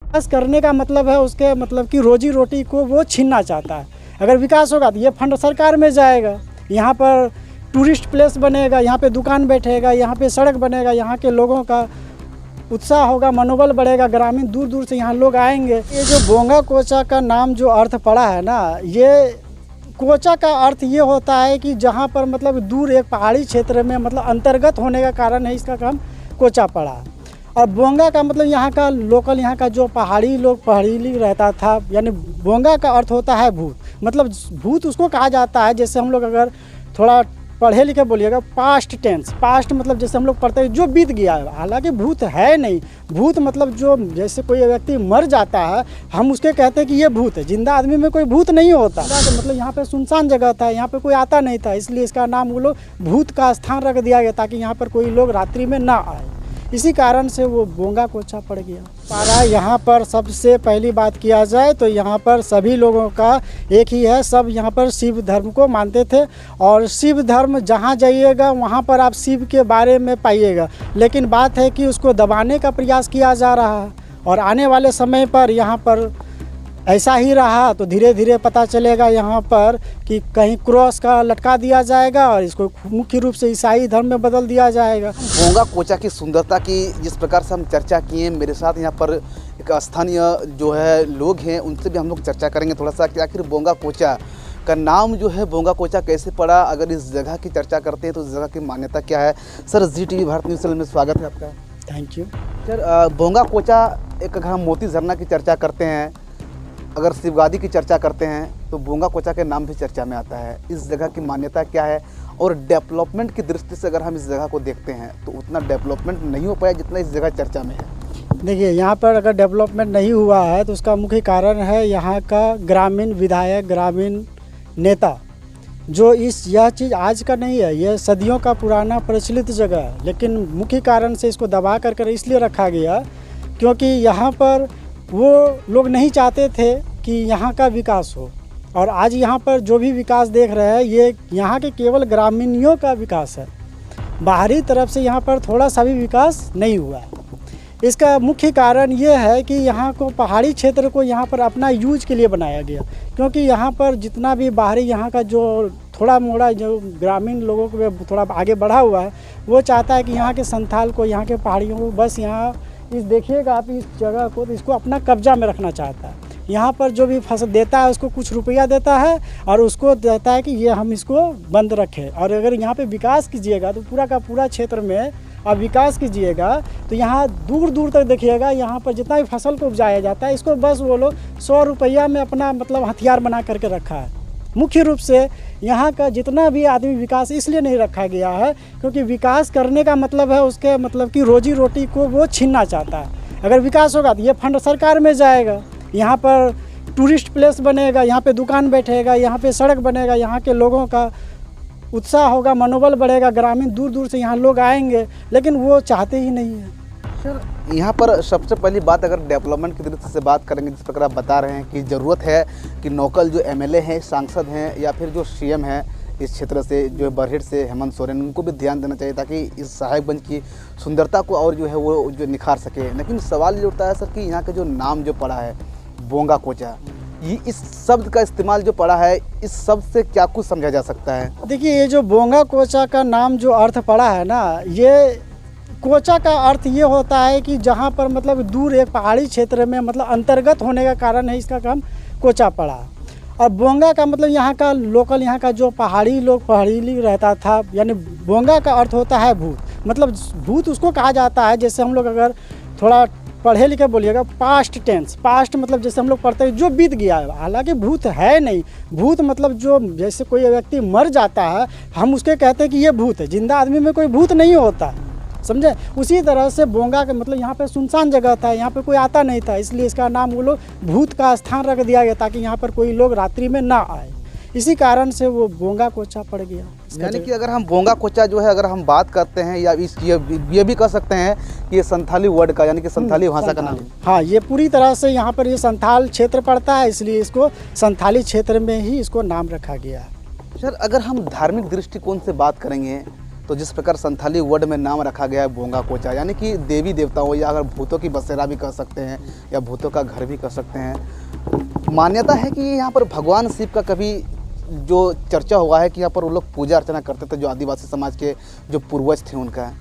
विकास करने का मतलब है उसके मतलब कि रोजी रोटी को वो छीनना चाहता है। अगर विकास होगा तो ये फंड सरकार में जाएगा, यहाँ पर टूरिस्ट प्लेस बनेगा, यहाँ पे दुकान बैठेगा, यहाँ पे सड़क बनेगा, यहाँ के लोगों का उत्साह होगा, मनोबल बढ़ेगा, ग्रामीण दूर दूर से यहाँ लोग आएंगे। ये जो बोंगा कोचा का नाम जो अर्थ पड़ा है ना, ये कोचा का अर्थ ये होता है कि जहाँ पर मतलब दूर एक पहाड़ी क्षेत्र में मतलब अंतर्गत होने का कारण है इसका काम कोचा पड़ा। और बोंगा का मतलब यहाँ का लोकल, यहाँ का जो पहाड़ी लोग पहाड़ी रहता था, यानी बोंगा का अर्थ होता है भूत। मतलब भूत उसको कहा जाता है, जैसे हम लोग अगर थोड़ा पढ़े लिखे बोलिएगा पास्ट टेंस, पास्ट मतलब जैसे हम लोग पढ़ते हैं जो बीत गया है, हालांकि भूत है नहीं। भूत मतलब जो जैसे कोई व्यक्ति मर जाता है हम उसके कहते हैं कि ये भूत है। जिंदा आदमी में कोई भूत नहीं होता। तो मतलब यहाँ पे सुनसान जगह था, यहाँ पे कोई आता नहीं था, इसलिए इसका नाम वो लोग भूत का स्थान रख दिया गया ताकि यहाँ पर कोई लोग रात्रि में ना आए। इसी कारण से वो बोंगा कोचा पड़ गया। पारा यहाँ पर सबसे पहली बात किया जाए तो यहाँ पर सभी लोगों का एक ही है, सब यहाँ पर शिव धर्म को मानते थे और शिव धर्म जहाँ जाइएगा वहाँ पर आप शिव के बारे में पाइएगा। लेकिन बात है कि उसको दबाने का प्रयास किया जा रहा है और आने वाले समय पर यहाँ पर ऐसा ही रहा तो धीरे धीरे पता चलेगा यहाँ पर कि कहीं क्रॉस का लटका दिया जाएगा और इसको मुख्य रूप से ईसाई धर्म में बदल दिया जाएगा। बोंगा कोचा की सुंदरता की जिस प्रकार से हम चर्चा किए, मेरे साथ यहाँ पर एक स्थानीय जो है लोग हैं, उनसे भी हम लोग चर्चा करेंगे थोड़ा सा कि आखिर बोंगा कोचा का नाम जो है बोंगा कोचा कैसे पड़ा। अगर इस जगह की चर्चा करते हैं तो इस जगह की मान्यता क्या है। Sir, ZTV Bharat news channel में स्वागत है आपका। Thank you. सर, बोंगा कोचा एक अगर हम मोती झरना की चर्चा करते हैं, अगर शिवगादी की चर्चा करते हैं तो बोंगा कोचा के नाम भी चर्चा में आता है। इस जगह की मान्यता क्या है और डेवलपमेंट की दृष्टि से अगर हम इस जगह को देखते हैं तो उतना डेवलपमेंट नहीं हो पाया जितना इस जगह चर्चा में है। देखिए, यहाँ पर अगर डेवलपमेंट नहीं हुआ है तो उसका मुख्य कारण है यहाँ का ग्रामीण विधायक, ग्रामीण नेता, जो यह चीज़ आज का नहीं है, यह सदियों का पुराना प्रचलित जगह है। लेकिन मुख्य कारण से इसको दबा कर इसलिए रखा गया क्योंकि यहाँ पर वो लोग नहीं चाहते थे कि यहाँ का विकास हो। और आज यहाँ पर जो भी विकास देख रहे हैं ये यहाँ के केवल ग्रामीणों का विकास है, बाहरी तरफ से यहाँ पर थोड़ा सा भी विकास नहीं हुआ है। इसका मुख्य कारण ये है कि यहाँ को पहाड़ी क्षेत्र को यहाँ पर अपना यूज के लिए बनाया गया, क्योंकि यहाँ पर जितना भी बाहरी यहाँ का जो थोड़ा मोड़ा जो ग्रामीण लोगों को थोड़ा आगे बढ़ा हुआ है, वो चाहता है कि यहाँ के संथाल को, यहाँ के पहाड़ियों को, बस यहाँ इस देखिएगा आप इस जगह को, तो इसको अपना कब्जा में रखना चाहता है। यहाँ पर जो भी फसल देता है उसको कुछ रुपया देता है और उसको देता है कि ये हम इसको बंद रखें। और अगर यहाँ पे विकास कीजिएगा तो पूरा का पूरा क्षेत्र में आप विकास कीजिएगा तो यहाँ दूर दूर तक देखिएगा, यहाँ पर जितना भी फसल को उपजाया जाता है इसको बस वो लोग 100 रुपया में अपना मतलब हथियार बना करके रखा है। मुख्य रूप से यहाँ का जितना भी आदमी विकास इसलिए नहीं रखा गया है क्योंकि विकास करने का मतलब है उसके मतलब कि रोजी रोटी को वो छीनना चाहता है। अगर विकास होगा तो ये फंड सरकार में जाएगा, यहाँ पर टूरिस्ट प्लेस बनेगा, यहाँ पे दुकान बैठेगा, यहाँ पे सड़क बनेगा, यहाँ के लोगों का उत्साह होगा, मनोबल बढ़ेगा, ग्रामीण दूर दूर से यहाँ लोग आएंगे। लेकिन वो चाहते ही नहीं है। सर, यहाँ पर सबसे पहली बात अगर डेवलपमेंट की दृष्टि से बात करेंगे, जिस प्रकार आप बता रहे हैं कि ज़रूरत है कि लोकल जो MLA हैं, सांसद हैं या फिर जो CM हैं इस क्षेत्र से, जो बरहेट से हेमंत सोरेन, उनको भी ध्यान देना चाहिए ताकि इस साहेबगंज की सुंदरता को और जो है वो जो निखार सके। लेकिन सवाल ये उठता है सर कि यहाँ का जो नाम जो पड़ा है बोंगा कोचा, ये इस शब्द का इस्तेमाल जो पड़ा है, इस शब्द से क्या कुछ समझा जा सकता है? देखिए, ये जो बोंगा कोचा का नाम जो अर्थ पड़ा है ना, ये कोचा का अर्थ ये होता है कि जहाँ पर मतलब दूर एक पहाड़ी क्षेत्र में मतलब अंतर्गत होने का कारण है इसका काम कोचा पड़ा। और बोंगा का मतलब यहाँ का लोकल, यहाँ का जो पहाड़ी लोग पहाड़ी रहता था, यानी बोंगा का अर्थ होता है भूत। मतलब भूत उसको कहा जाता है, जैसे हम लोग अगर थोड़ा पढ़े लिखे बोलिएगा पास्ट टेंस, पास्ट मतलब जैसे हम लोग पढ़ते हैं जो बीत गया है, हालांकि भूत है नहीं। भूत मतलब जो जैसे कोई व्यक्ति मर जाता है हम उसके कहते हैं कि ये भूत है। जिंदा आदमी में कोई भूत नहीं होता, समझे। उसी तरह से बोंगा का मतलब यहाँ पे सुनसान जगह था, यहाँ पे कोई आता नहीं था, इसलिए इसका नाम वो लोग भूत का स्थान रख दिया गया ताकि यहाँ पर कोई लोग रात्रि में ना आए। इसी कारण से वो बोंगा कोचा पड़ गया। यानी कि अगर हम बोंगा कोचा जो है अगर हम बात करते हैं या ये भी कह सकते हैं कि ये संथाली वर्ड का, यानी कि संथाली भाषा का नाम है। हाँ, ये पूरी तरह से यहाँ पर ये संथाल क्षेत्र पड़ता है, इसलिए इसको संथाली क्षेत्र में ही इसको नाम रखा गया है। सर, अगर हम धार्मिक दृष्टिकोण से बात करेंगे तो जिस प्रकार संथाली वर्ड में नाम रखा गया है बोंगा कोचा, यानी कि देवी देवताओं या अगर भूतों की बसेरा भी कह सकते हैं या भूतों का घर भी कह सकते हैं। मान्यता है कि यहाँ पर भगवान शिव का कभी जो चर्चा हुआ है कि यहाँ पर वो लोग पूजा अर्चना करते थे, जो आदिवासी समाज के जो पूर्वज थे उनका,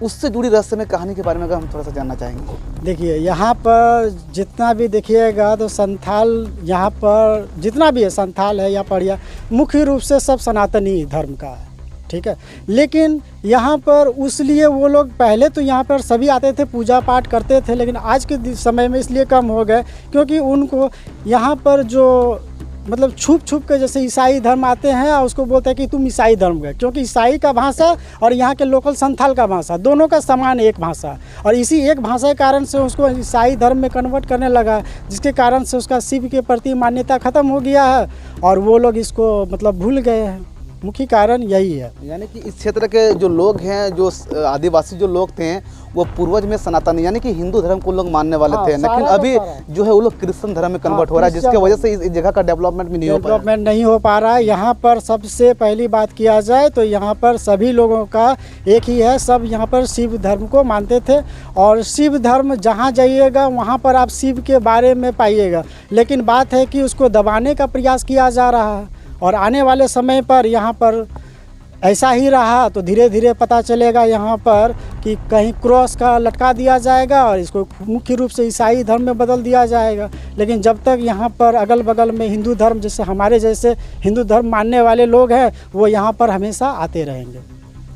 उससे जुड़ी रहस्यमय कहानी के बारे में अगर हम थोड़ा सा जानना चाहेंगे। देखिए यहाँ पर जितना भी देखिएगा तो संथाल, यहाँ पर जितना भी है संथाल है या पड़िया, मुख्य रूप से सब सनातनी धर्म का है, ठीक है। लेकिन यहाँ पर उसलिए वो लोग पहले तो यहाँ पर सभी आते थे, पूजा पाठ करते थे, लेकिन आज के समय में इसलिए कम हो गए क्योंकि उनको यहाँ पर जो मतलब छुप छुप के जैसे ईसाई धर्म आते हैं और उसको बोलते हैं कि तुम ईसाई धर्म गए, क्योंकि ईसाई का भाषा और यहाँ के लोकल संथाल का भाषा दोनों का समान एक भाषा, और इसी एक भाषा के कारण से उसको ईसाई धर्म में कन्वर्ट करने लगा, जिसके कारण से उसका शिव के प्रति मान्यता ख़त्म हो गया है और वो लोग इसको मतलब भूल गए हैं। मुख्य कारण यही है। यानी कि इस क्षेत्र के जो लोग हैं, जो आदिवासी जो लोग थे, वो पूर्वज में सनातनी यानी कि हिंदू धर्म को लोग मानने वाले थे, लेकिन अभी जो है वो लोग क्रिश्चियन धर्म में कन्वर्ट हो रहा है, जिसकी वजह से इस जगह का डेवलपमेंट भी नहीं हो पा रहा है। यहाँ पर सबसे पहली बात किया जाए तो यहाँ पर सभी लोगों का एक ही है, सब यहाँ पर शिव धर्म को मानते थे और शिव धर्म जहाँ जाइएगा वहाँ पर आप शिव के बारे में पाइएगा, लेकिन बात है कि उसको दबाने का प्रयास किया जा रहा है और आने वाले समय पर यहाँ पर ऐसा ही रहा तो धीरे धीरे पता चलेगा यहाँ पर कि कहीं क्रॉस का लटका दिया जाएगा और इसको मुख्य रूप से ईसाई धर्म में बदल दिया जाएगा। लेकिन जब तक यहाँ पर अगल बगल में हिंदू धर्म, जैसे हमारे जैसे हिंदू धर्म मानने वाले लोग हैं, वो यहाँ पर हमेशा आते रहेंगे।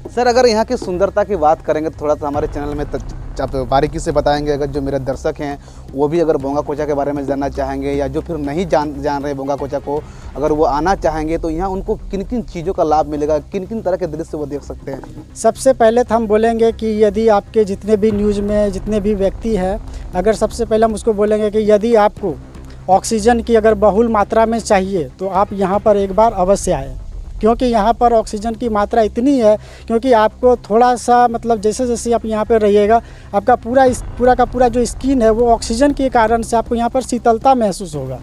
सर, अगर यहाँ की सुंदरता की बात करेंगे तो थोड़ा सा हमारे चैनल में आप बारीकी से बताएंगे, अगर जो मेरे दर्शक हैं वो भी अगर बोंगा कोचा के बारे में जानना चाहेंगे या जो फिर नहीं जान रहे बोंगा कोचा को, अगर वो आना चाहेंगे तो यहाँ उनको किन किन चीज़ों का लाभ मिलेगा, किन किन तरह के दृश्य वो देख सकते हैं? सबसे पहले तो हम बोलेंगे कि यदि आपके जितने भी न्यूज़ में जितने भी व्यक्ति हैं, अगर सबसे पहले हम उसको बोलेंगे कि यदि आपको ऑक्सीजन की अगर बहुल मात्रा में चाहिए तो आप यहाँ पर एक बार अवश्य आएँ, क्योंकि यहाँ पर ऑक्सीजन की मात्रा इतनी है, क्योंकि आपको थोड़ा सा मतलब जैसे जैसे आप यहाँ पर रहिएगा आपका पूरा का पूरा जो स्किन है वो ऑक्सीजन के कारण से आपको यहाँ पर शीतलता महसूस होगा,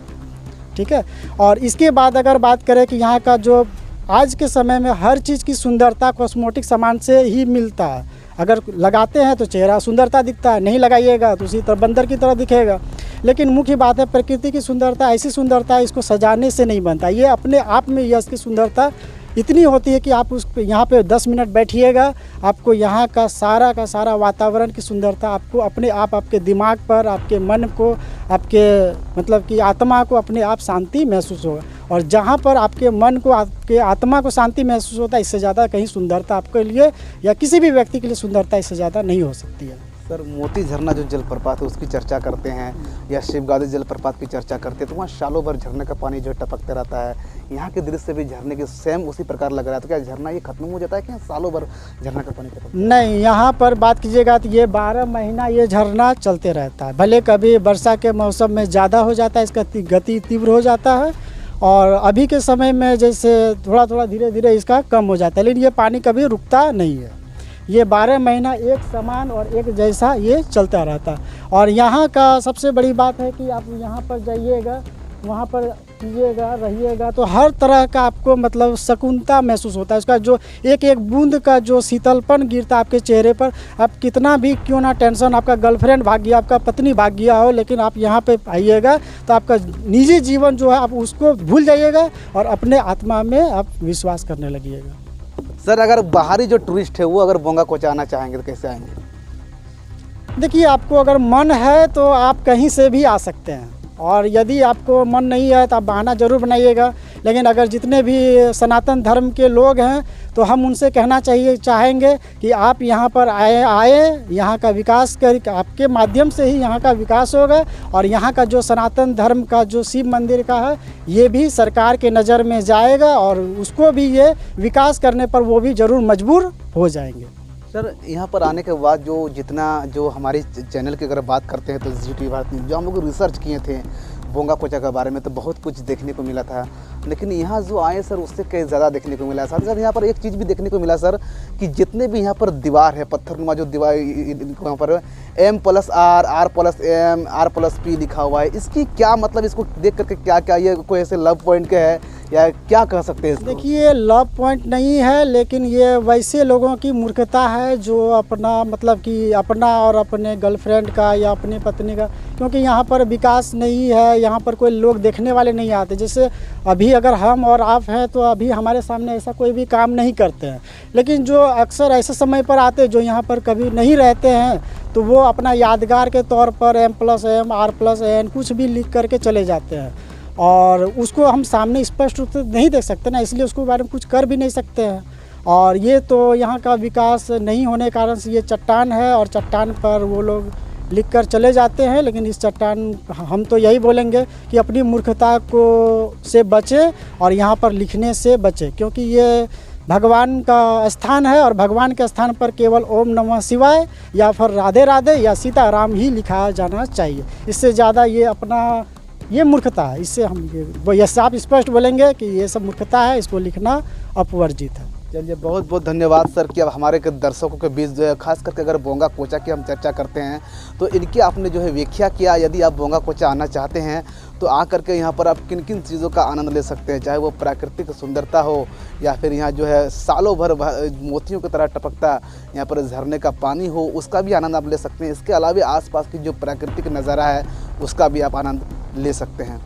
ठीक है। और इसके बाद अगर बात करें कि यहाँ का जो आज के समय में हर चीज़ की सुंदरता कॉस्मेटिक सामान से ही मिलता है। अगर लगाते हैं तो चेहरा सुंदरता दिखता है, नहीं लगाइएगा तो उसी तरह बंदर की तरह दिखेगा। लेकिन मुख्य बात है प्रकृति की सुंदरता ऐसी सुंदरता है, इसको सजाने से नहीं बनता, ये अपने आप में यश की सुंदरता इतनी होती है कि आप उस यहाँ पे 10 मिनट बैठिएगा, आपको यहाँ का सारा वातावरण की सुंदरता आपको अपने आप आपके दिमाग पर, आपके मन को, आपके मतलब कि आत्मा को अपने आप शांति महसूस होगा। और जहाँ पर आपके मन को, आपके आत्मा को शांति महसूस होता है, इससे ज़्यादा कहीं सुंदरता आपके लिए या किसी भी व्यक्ति के लिए सुंदरता इससे ज़्यादा नहीं हो सकती है। सर, मोती झरना जो जलप्रपात है उसकी चर्चा करते हैं या शिवगादी जलप्रपात की चर्चा करते हैं तो वहाँ सालों भर झरने का पानी जो टपकते रहता है। यहाँ के दृश्य भी झरने के सेम उसी प्रकार लग रहा है, तो क्या झरना ये खत्म हो जाता है कि सालों भर झरना का पानी टपकता है? नहीं, यहाँ पर बात कीजिएगा तो ये 12 महीना ये झरना चलते रहता है। भले कभी वर्षा के मौसम में ज़्यादा हो जाता है, इसका गति तीव्र हो जाता है, और अभी के समय में जैसे थोड़ा धीरे धीरे इसका कम हो जाता है, लेकिन ये पानी कभी रुकता नहीं है। ये 12 महीना एक समान और एक जैसा ये चलता रहता। और यहाँ का सबसे बड़ी बात है कि आप यहाँ पर जाइएगा, वहाँ पर कीजिएगा, रहिएगा तो हर तरह का आपको मतलब सुकूनता महसूस होता है। उसका जो एक एक बूंद का जो शीतलपन गिरता है आपके चेहरे पर, आप कितना भी क्यों ना टेंशन, आपका गर्लफ्रेंड भाग गया, आपका पत्नी भाग गया हो, लेकिन आप यहाँ पे आइएगा तो आपका निजी जीवन जो है आप उसको भूल जाइएगा और अपने आत्मा में आप विश्वास करने लगिएगा। सर, अगर बाहरी जो टूरिस्ट है वो अगर बोंगा कोचा आना चाहेंगे तो कैसे आएंगे? देखिए, आपको अगर मन है तो आप कहीं से भी आ सकते हैं, और यदि आपको मन नहीं है तो आप बहाना ज़रूर बनाइएगा। लेकिन अगर जितने भी सनातन धर्म के लोग हैं तो हम उनसे कहना चाहेंगे कि आप यहाँ पर आए, यहाँ का विकास कर, आपके माध्यम से ही यहाँ का विकास होगा। और यहाँ का जो सनातन धर्म का जो शिव मंदिर का है ये भी सरकार के नज़र में जाएगा और उसको भी ये विकास करने पर वो भी ज़रूर मजबूर हो जाएंगे। सर, यहाँ पर आने के बाद जो हमारे चैनल की अगर बात करते हैं तो ZTV भारत न्यूज़, जो हम लोग रिसर्च किए थे बोंगा कोचा के बारे में तो बहुत कुछ देखने को मिला था, लेकिन यहाँ जो आए सर उससे कहीं ज़्यादा देखने को मिला। साथ ही साथ यहाँ पर एक चीज़ भी देखने को मिला सर कि जितने भी यहाँ पर दीवार है, पत्थरनुमा जो दीवार यहाँ पर M+R, R+M, R+P लिखा हुआ है, इसकी क्या मतलब, इसको देख करके क्या ये कोई ऐसे लव पॉइंट के है या क्या कह सकते हैं इसको? देखिए, लव पॉइंट नहीं है, लेकिन ये वैसे लोगों की मूर्खता है जो अपना मतलब कि अपना और अपने गर्लफ्रेंड का या अपनी पत्नी का, क्योंकि यहाँ पर विकास नहीं है, यहाँ पर कोई लोग देखने वाले नहीं आते। जैसे अभी अगर हम और आप हैं तो अभी हमारे सामने ऐसा कोई भी काम नहीं करते हैं, लेकिन जो अक्सर ऐसे समय पर आते जो यहाँ पर कभी नहीं रहते हैं तो वो अपना यादगार के तौर पर M+M R+N कुछ भी लिख करके चले जाते हैं, और उसको हम सामने स्पष्ट रूप से नहीं देख सकते ना, इसलिए उसके बारे में कुछ कर भी नहीं सकते हैं। और ये तो यहाँ का विकास नहीं होने के कारण से ये चट्टान है, और चट्टान पर वो लोग लिख कर चले जाते हैं। लेकिन इस चट्टान हम तो यही बोलेंगे कि अपनी मूर्खता को से बचे और यहाँ पर लिखने से बचे, क्योंकि ये भगवान का स्थान है, और भगवान के स्थान पर केवल ओम नमः शिवाय या फिर राधे राधे या सीताराम ही लिखा जाना चाहिए। इससे ज़्यादा ये मूर्खता है, इससे हम ये साफ स्पष्ट बोलेंगे कि ये सब मूर्खता है, इसको लिखना अपवर्जित है। चलिए, बहुत बहुत धन्यवाद सर कि अब हमारे के दर्शकों के बीच जो है, खास करके अगर बोंगा कोचा की हम चर्चा करते हैं तो इनकी आपने जो है व्याख्या किया। यदि आप बोंगा कोचा आना चाहते हैं तो आ करके यहाँ पर आप किन किन चीज़ों का आनंद ले सकते हैं, चाहे वो प्राकृतिक सुंदरता हो या फिर यहाँ जो है सालों भर मोतियों की तरह टपकता यहाँ पर झरने का पानी हो, उसका भी आनंद आप ले सकते हैं। इसके अलावा आसपास की जो प्राकृतिक नज़ारा है उसका भी आप आनंद ले सकते हैं।